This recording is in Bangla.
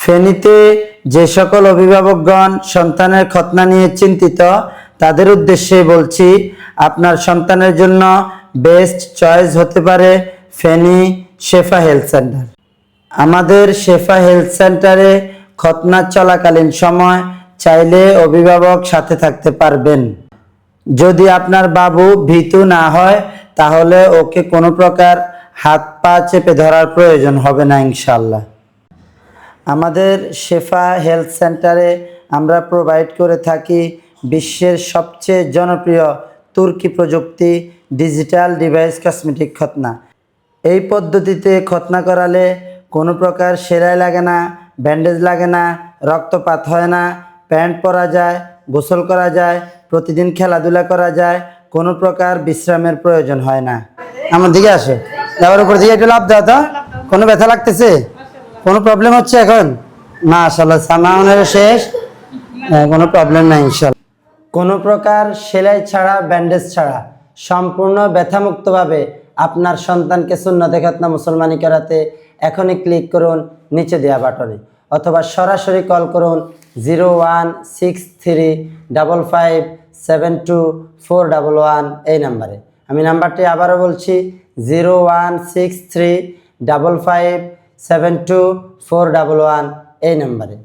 ফেনীতে যে সকল অভিভাবকগণ সন্তানের খতনা নিয়ে চিন্তিত তাদের উদ্দেশ্যে বলছি, আপনার সন্তানের জন্য বেস্ট চয়েস হতে পারে ফেনী শেফা হেলথ সেন্টার। আমাদের শেফা হেলথ সেন্টারে খতনা চলাকালীন সময় চাইলে অভিভাবক সাথে থাকতে পারবেন। যদি আপনার বাবু ভীতু না হয় তাহলে ওকে কোনো প্রকার হাত পা চেপে ধরার প্রয়োজন হবে না ইনশাআল্লাহ। আমাদের শেফা হেলথ সেন্টারে আমরা প্রোভাইড করে থাকি বিশ্বের সবচেয়ে জনপ্রিয় তুর্কি প্রযুক্তি ডিজিটাল ডিভাইস কসমেটিক খতনা। এই পদ্ধতিতে খতনা করালে কোনো প্রকার সেলাই লাগে না, ব্যান্ডেজ লাগে না, রক্তপাত হয় না, প্যান্ট পরা যায়, গোসল করা যায়, প্রতিদিন খেলাধুলা করা যায়, কোনো প্রকার বিশ্রামের প্রয়োজন হয় না। আমার দিকে আসে, যাওয়ার উপর দিকে একটু লাভ দেওয়া তো। কোনো ব্যথা লাগতেছে? কোনো প্রবলেম হচ্ছে এখন? মাশাআল্লাহ, সামাউনের শেষ, কোনো প্রবলেম নাই ইনশাআল্লাহ। কোনো প্রকার সেলাই ছাড়া, ব্যান্ডেজ ছাড়া সম্পূর্ণ ব্যথামুক্তভাবে আপনার সন্তানকে সুন্নতে খতনা মুসলমানি করাতে এখনই ক্লিক করুন নিচে দেওয়া বাটনে, অথবা সরাসরি কল করুন 0163557241 এই নাম্বারে। আমি নাম্বারটি আবারও বলছি 0163557241 এই নাম্বারে।